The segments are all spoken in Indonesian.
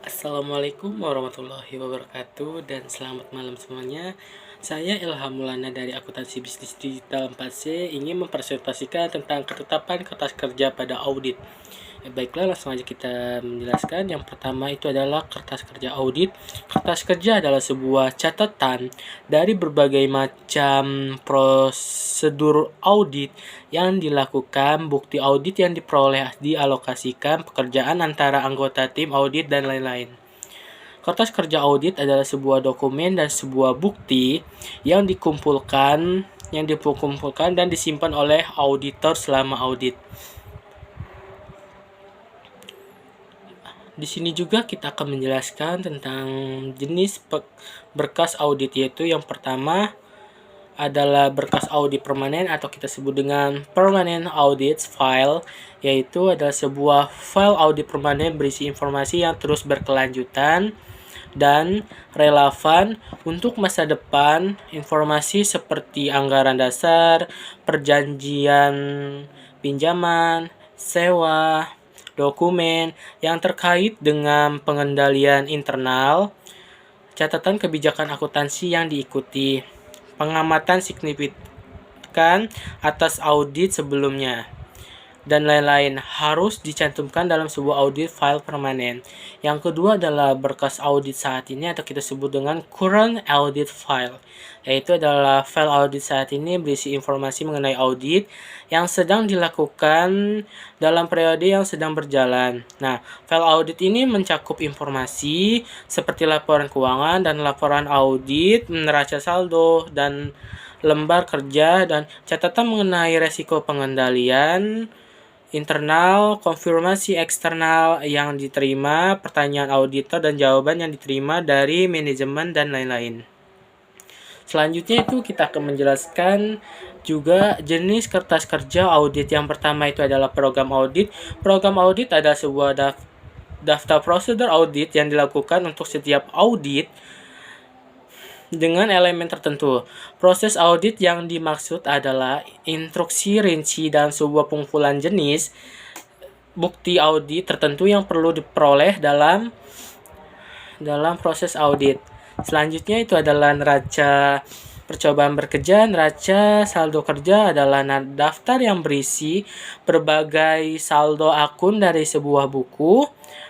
Assalamualaikum warahmatullahi wabarakatuh dan selamat malam semuanya. Saya Ilham Maulana dari Akuntansi Bisnis Digital 4C ingin mempresentasikan tentang ketetapan kertas kerja pada audit. Baiklah, langsung aja kita menjelaskan. Yang pertama itu adalah kertas kerja audit. Kertas kerja adalah sebuah catatan dari berbagai macam prosedur audit yang dilakukan, bukti audit yang diperoleh, dialokasikan, pekerjaan antara anggota tim audit, dan lain-lain. Kertas kerja audit adalah sebuah dokumen dan sebuah bukti yang dikumpulkan dan disimpan oleh auditor selama audit. Di sini juga kita akan menjelaskan tentang jenis berkas audit, yaitu yang pertama adalah berkas audit permanen atau kita sebut dengan permanent audit file, yaitu adalah sebuah file audit permanen berisi informasi yang terus berkelanjutan dan relevan untuk masa depan. Informasi seperti anggaran dasar, perjanjian pinjaman, sewa, dokumen yang terkait dengan pengendalian internal, catatan kebijakan akuntansi yang diikuti, pengamatan signifikan atas audit sebelumnya, dan lain-lain harus dicantumkan dalam sebuah audit file permanen. Yang kedua adalah berkas audit saat ini atau kita sebut dengan current audit file, yaitu adalah file audit saat ini berisi informasi mengenai audit yang sedang dilakukan dalam periode yang sedang berjalan. Nah, file audit ini mencakup informasi seperti laporan keuangan dan laporan audit, neraca saldo, dan lembar kerja, dan catatan mengenai resiko pengendalian internal, konfirmasi eksternal yang diterima, pertanyaan auditor dan jawaban yang diterima dari manajemen, dan lain-lain. Selanjutnya itu kita akan menjelaskan juga jenis kertas kerja audit. Yang pertama itu adalah program audit. Program audit adalah sebuah daftar prosedur audit yang dilakukan untuk setiap audit dengan elemen tertentu. Proses audit yang dimaksud adalah instruksi rinci dan sebuah pengumpulan jenis bukti audit tertentu yang perlu diperoleh dalam proses audit. Selanjutnya itu adalah neraca percobaan bekerja. Neraca saldo kerja adalah daftar yang berisi berbagai saldo akun dari sebuah buku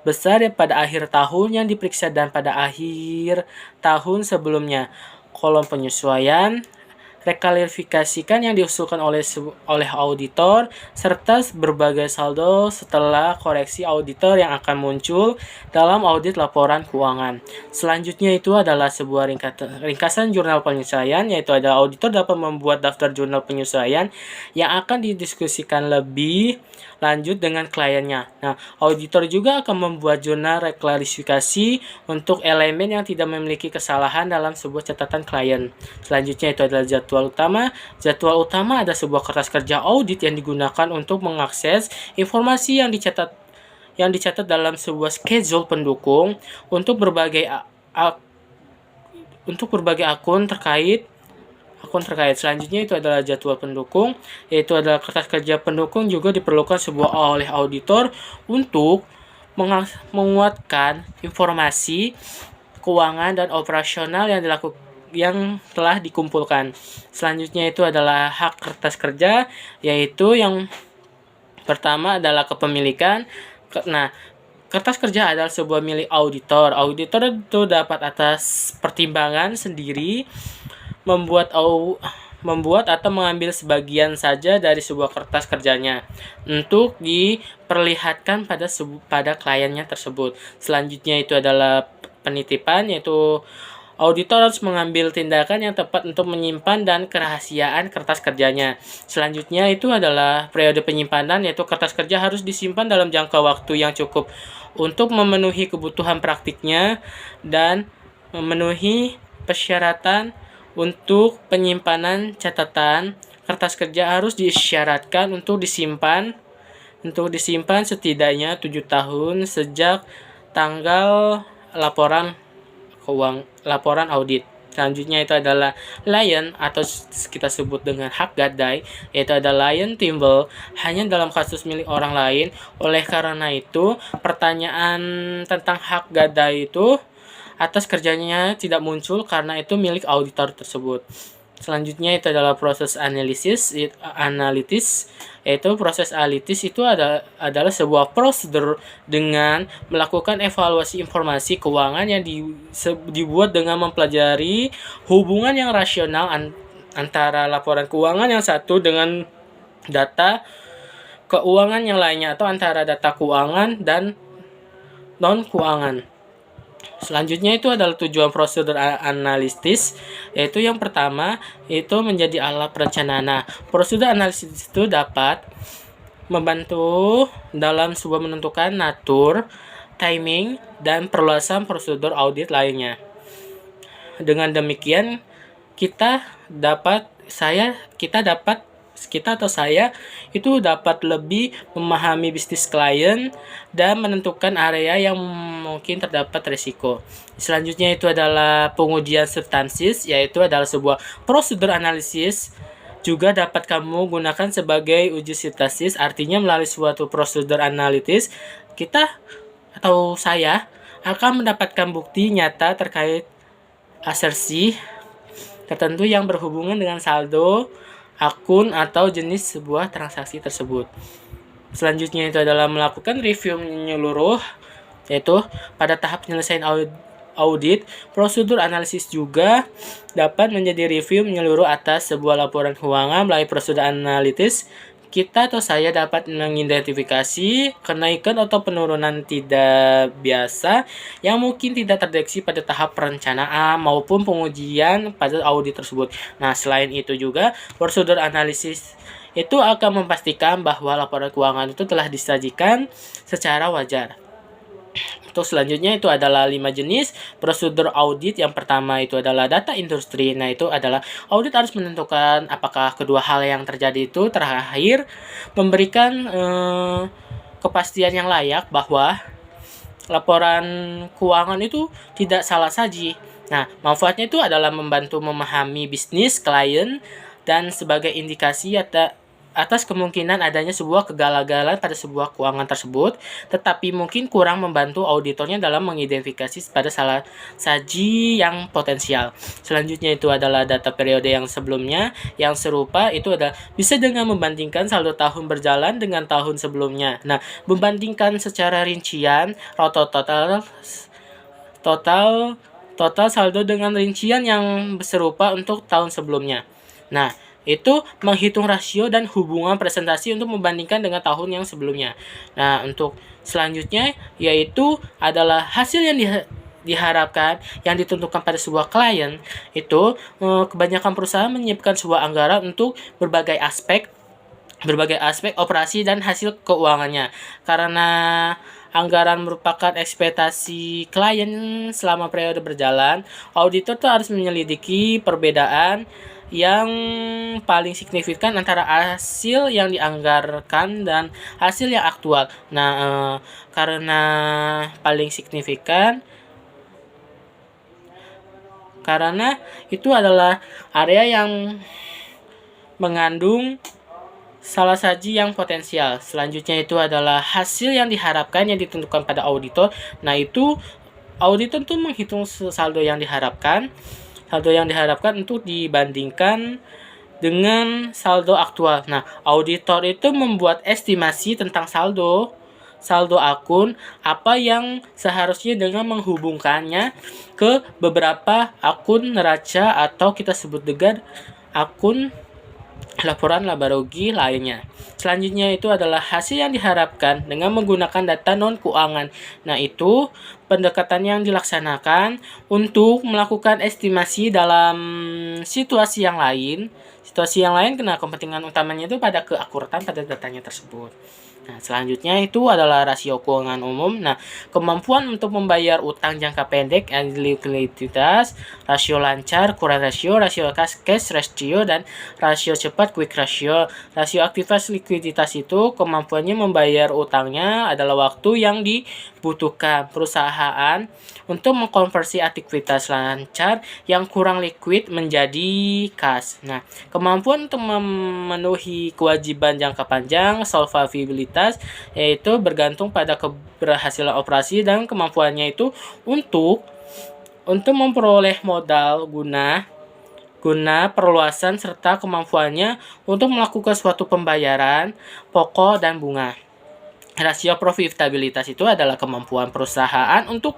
besar pada akhir tahun yang diperiksa dan pada akhir tahun sebelumnya. Kolom penyesuaian, reklarifikasikan yang diusulkan oleh auditor, serta berbagai saldo setelah koreksi auditor yang akan muncul dalam audit laporan keuangan. Selanjutnya itu adalah sebuah ringkasan jurnal penyesuaian, yaitu adalah auditor dapat membuat daftar jurnal penyesuaian yang akan didiskusikan lebih lanjut dengan kliennya. Nah, auditor juga akan membuat jurnal reklarifikasi untuk elemen yang tidak memiliki kesalahan dalam sebuah catatan klien. Selanjutnya itu adalah jadwal utama. Jadwal utama adalah sebuah kertas kerja audit yang digunakan untuk mengakses informasi yang dicatat dalam sebuah schedule pendukung untuk berbagai akun terkait. Selanjutnya itu adalah jadwal pendukung, yaitu adalah kertas kerja pendukung juga diperlukan oleh auditor untuk menguatkan informasi keuangan dan operasional yang telah dikumpulkan. Selanjutnya itu adalah hak kertas kerja, yaitu yang pertama adalah kepemilikan. Nah, kertas kerja adalah sebuah milik auditor. Auditor itu dapat atas pertimbangan sendiri membuat atau mengambil sebagian saja dari sebuah kertas kerjanya untuk diperlihatkan pada kliennya tersebut. Selanjutnya itu adalah penitipan, yaitu auditor harus mengambil tindakan yang tepat untuk menyimpan dan kerahasiaan kertas kerjanya. Selanjutnya itu adalah periode penyimpanan, yaitu kertas kerja harus disimpan dalam jangka waktu yang cukup untuk memenuhi kebutuhan praktiknya dan memenuhi persyaratan. Untuk penyimpanan catatan, kertas kerja harus disyaratkan untuk disimpan setidaknya 7 tahun sejak tanggal laporan audit. Selanjutnya itu adalah lion atau kita sebut dengan hak gadai, yaitu ada lion timbul hanya dalam kasus milik orang lain. Oleh karena itu, pertanyaan tentang hak gadai itu atas kerjanya tidak muncul karena itu milik auditor tersebut. Selanjutnya itu adalah proses analitis, yaitu proses analitis itu adalah sebuah prosedur dengan melakukan evaluasi informasi keuangan yang dibuat dengan mempelajari hubungan yang rasional antara laporan keuangan yang satu dengan data keuangan yang lainnya, atau antara data keuangan dan non keuangan. Selanjutnya itu adalah tujuan prosedur analitis, yaitu yang pertama itu menjadi alat perencanaan. Nah, prosedur analisis itu dapat membantu dalam sebuah menentukan natur, timing, dan perluasan prosedur audit lainnya. Dengan demikian kita atau saya itu dapat lebih memahami bisnis klien dan menentukan area yang mungkin terdapat risiko. Selanjutnya itu adalah pengujian substansis, yaitu adalah sebuah prosedur analisis juga dapat kamu gunakan sebagai uji substansis. Artinya melalui suatu prosedur analitis kita atau saya akan mendapatkan bukti nyata terkait asersi tertentu yang berhubungan dengan saldo akun atau jenis sebuah transaksi tersebut. Selanjutnya itu adalah melakukan review menyeluruh, yaitu pada tahap penyelesaian audit, prosedur analisis juga dapat menjadi review menyeluruh atas sebuah laporan keuangan. Melalui prosedur analitis, kita atau saya dapat mengidentifikasi kenaikan atau penurunan tidak biasa yang mungkin tidak terdeteksi pada tahap perencanaan maupun pengujian pada audit tersebut. Nah, selain itu juga prosedur analisis itu akan memastikan bahwa laporan keuangan itu telah disajikan secara wajar. Untuk selanjutnya itu adalah 5 jenis prosedur audit. Yang pertama itu adalah data industri. Nah, itu adalah audit harus menentukan apakah kedua hal yang terjadi itu terakhir memberikan kepastian yang layak bahwa laporan keuangan itu tidak salah saji. Nah, manfaatnya itu adalah membantu memahami bisnis klien dan sebagai indikasi atas kemungkinan adanya sebuah kegagalan pada sebuah keuangan tersebut, tetapi mungkin kurang membantu auditornya dalam mengidentifikasi pada salah saji yang potensial. Selanjutnya itu adalah data periode yang sebelumnya yang serupa, itu adalah bisa dengan membandingkan saldo tahun berjalan dengan tahun sebelumnya. Nah, membandingkan secara rincian total saldo dengan rincian yang serupa untuk tahun sebelumnya. Nah, itu menghitung rasio dan hubungan presentasi untuk membandingkan dengan tahun yang sebelumnya. Nah, untuk selanjutnya yaitu adalah hasil yang diharapkan yang ditentukan pada sebuah klien. Itu kebanyakan perusahaan menyiapkan sebuah anggaran untuk berbagai aspek operasi dan hasil keuangannya. Karena anggaran merupakan ekspektasi klien selama periode berjalan, auditor tuh harus menyelidiki perbedaan yang paling signifikan antara hasil yang dianggarkan dan hasil yang aktual. Nah, karena paling signifikan karena itu adalah area yang mengandung salah saji yang potensial. Selanjutnya itu adalah hasil yang diharapkan yang ditentukan pada auditor. Nah, itu auditor tuh menghitung saldo yang diharapkan untuk dibandingkan dengan saldo aktual. Nah, auditor itu membuat estimasi tentang saldo akun apa yang seharusnya dengan menghubungkannya ke beberapa akun neraca atau kita sebut dengan akun laporan laba rugi lainnya. Selanjutnya itu adalah hasil yang diharapkan dengan menggunakan data non-keuangan. Nah, itu pendekatan yang dilaksanakan untuk melakukan estimasi dalam situasi yang lain karena kepentingan utamanya itu pada keakuratan pada datanya tersebut. Nah, selanjutnya itu adalah rasio keuangan umum. Nah, kemampuan untuk membayar utang jangka pendek, likuiditas, rasio lancar, current ratio, rasio cash ratio, dan rasio cepat, quick ratio. Rasio aktivitas likuiditas itu kemampuannya membayar utangnya adalah waktu yang dibutuhkan perusahaan untuk mengkonversi aktivitas lancar yang kurang liquid menjadi kas. Nah, kemampuan untuk memenuhi kewajiban jangka panjang, solvabilitas, yaitu bergantung pada keberhasilan operasi dan kemampuannya itu untuk memperoleh modal guna perluasan serta kemampuannya untuk melakukan suatu pembayaran pokok dan bunga. Rasio profitabilitas itu adalah kemampuan perusahaan untuk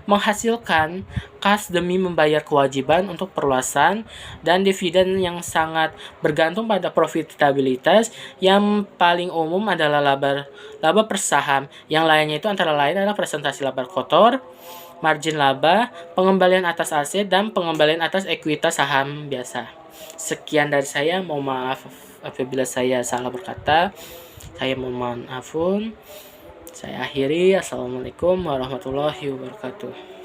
menghasilkan kas demi membayar kewajiban untuk perluasan dan dividen yang sangat bergantung pada profitabilitas. Yang paling umum adalah laba per saham. Yang lainnya itu antara lain adalah presentasi laba kotor, margin laba, pengembalian atas aset, dan pengembalian atas ekuitas saham biasa. Sekian dari saya, mohon maaf apabila saya salah berkata. Saya mohon ampun. Saya akhiri. Assalamualaikum warahmatullahi wabarakatuh.